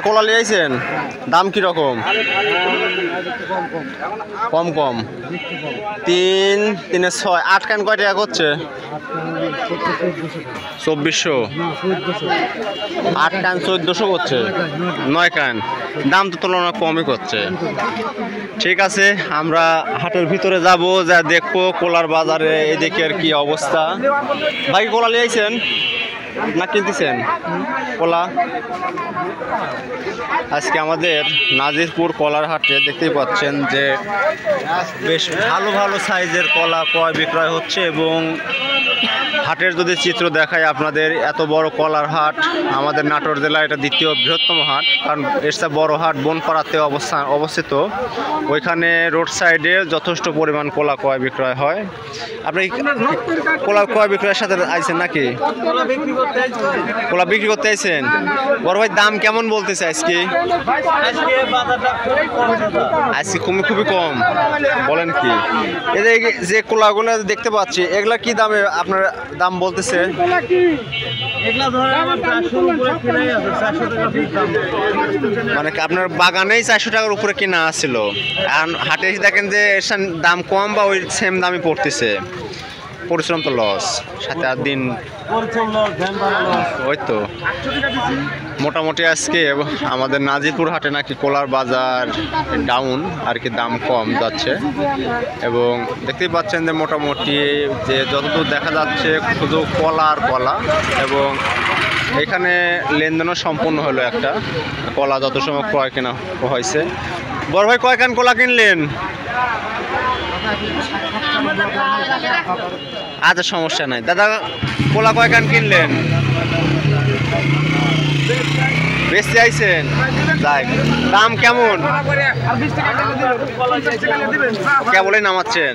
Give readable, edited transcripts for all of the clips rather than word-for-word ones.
কলা নিয়ে আইছেন, দাম কিরকম? কম কম 3 3 6 8 কান কয় টাকা করছে? 2400। 8 কান 1400 করছে, 9 কান দাম তো তুলনা কমই করছে। ঠিক আছে, আমরা হাটের ভিতরে যাব, যা দেখবো কলার বাজারে এদিকে আর কি অবস্থা। ভাই কলা নিয়ে আইছেন না কিনতেছেন কলা? আজকে আমাদের নাজিরপুর কলার হাটে দেখতেই পাচ্ছেন যে বেশ ভালো ভালো সাইজের কলা ক্রয় বিক্রয় হচ্ছে। এবং হাটের যদি চিত্র দেখায় আপনাদের, এত বড় কলার হাট আমাদের নাটোর জেলার এটা দ্বিতীয় বৃহত্তম হাট, কারণ এর বড় হাট বনপাড়াতে অবস্থিত। ওইখানে রোড সাইডে যথেষ্ট পরিমাণ কলা ক্রয় বিক্রয় হয়। আপনি কলা ক্রয় বিক্রয়ের সাথে আইছেন নাকি? কলা বিক্রি করতে আইছেন? বড় ভাই দাম কেমন বলতেছে আজকে? আজকে খুবই কম বলেন কি? এই যে কলাগুলো দেখতে পাচ্ছি, এগুলা কি দামে আপনার দাম বলতেছে? মানে আপনার বাগানেই 400 টাকার উপরে কিনা ছিল, আর হাটে এসে দেখেন যে দাম কম বা ওই সেম দামই পড়তেছে। পরিশ্রম তো লস, সাথে আর দিন ওই তো। মোটামুটি আজকে আমাদের নাজিরপুর হাটে নাকি কলার বাজার ডাউন আর কি, দাম কম যাচ্ছে। এবং দেখতেই পাচ্ছেন যে মোটামুটি যে যতদূর দেখা যাচ্ছে শুধু কলা আর কলা। এবং এখানে লেনদেনও সম্পূর্ণ হলো, একটা কলা যত সময় ক্রয় কেনা হয়েছে। বড় ভাই কয় কান কলা কিনলেন? আচ্ছা, সমস্যা নাই। দাদা কলা কয় কান কিনলেন? বেশি আইছেন? যাই, দাম কেমন? কেবলই নামাচ্ছেন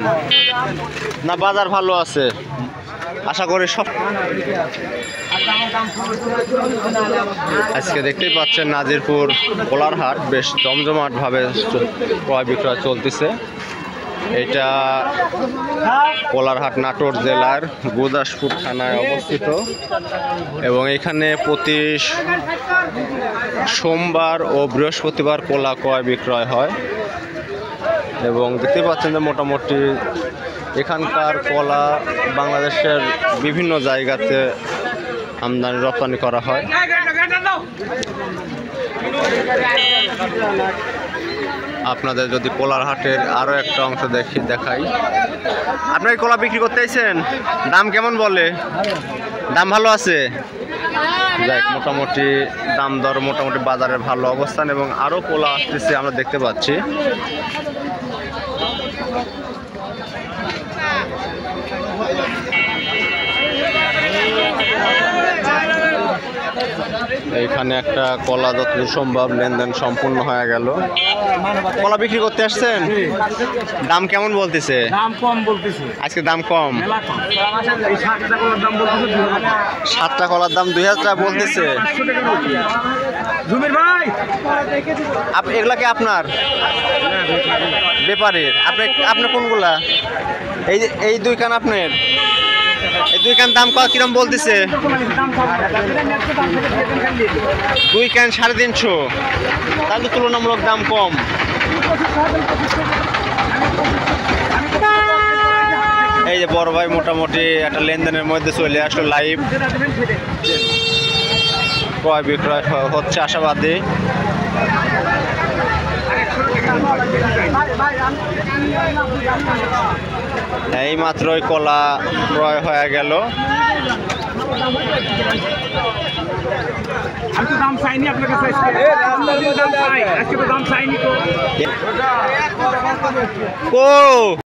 না? বাজার ভালো আছে আশা করি সব। আজকে দেখতেই পাচ্ছেন নাজিরপুর কলার হাট বেশ জমজমাট ভাবে ক্রয় বিক্রয় চলতেছে। এটা কলারহাট নাটোর জেলার গুরদাসপুর থানায় অবস্থিত। এবং এখানে প্রতি সোমবার ও বৃহস্পতিবার কলা ক্রয় বিক্রয় হয়। এবং দেখতে পাচ্ছেন যে মোটামুটি এখানকার কলা বাংলাদেশের বিভিন্ন জায়গাতে আমদানি রপ্তানি করা হয়। আপনাদের যদি কলার হাটের আরও একটা অংশ দেখাই। আপনার কলা বিক্রি করতে আইছেন, দাম কেমন বলে? দাম ভালো আছে? যাই, মোটামুটি দাম দর মোটামুটি বাজারের ভালো অবস্থান। এবং আরও কলা আসতেছে আমরা দেখতে পাচ্ছি। এইখানে একটা কলা যতদূর সম্ভব লেনদেন সম্পূর্ণ হয়ে গেল। কলা বিক্রি করতে আসছেন, দাম কেমন বলতেছে? দাম কম বলতেছে আজকে, দাম কম। 7টা কলার দাম 2000 টাকা বলতেছে। এগুলা কি আপনার ব্যাপারের? আপনি কোনগুলা? এই 2 কান আপনার? এই 2 কান দাম কিরম বলতেছে? 2 কান 350, তাহলে তুলনামূলক দাম কম। এই যে বড় ভাই মোটামুটি একটা লেনদেনের মধ্যে চলে আসলো, লাইভ ক্রয় বিক্রয় হচ্ছে আশাবাদী। এই মাত্রই কলা ক্রয় হয়ে গেল। আমি তো দাম চাইনি আপনার কাছে, দাম চাই, আজকে তো দাম চাইনি তো।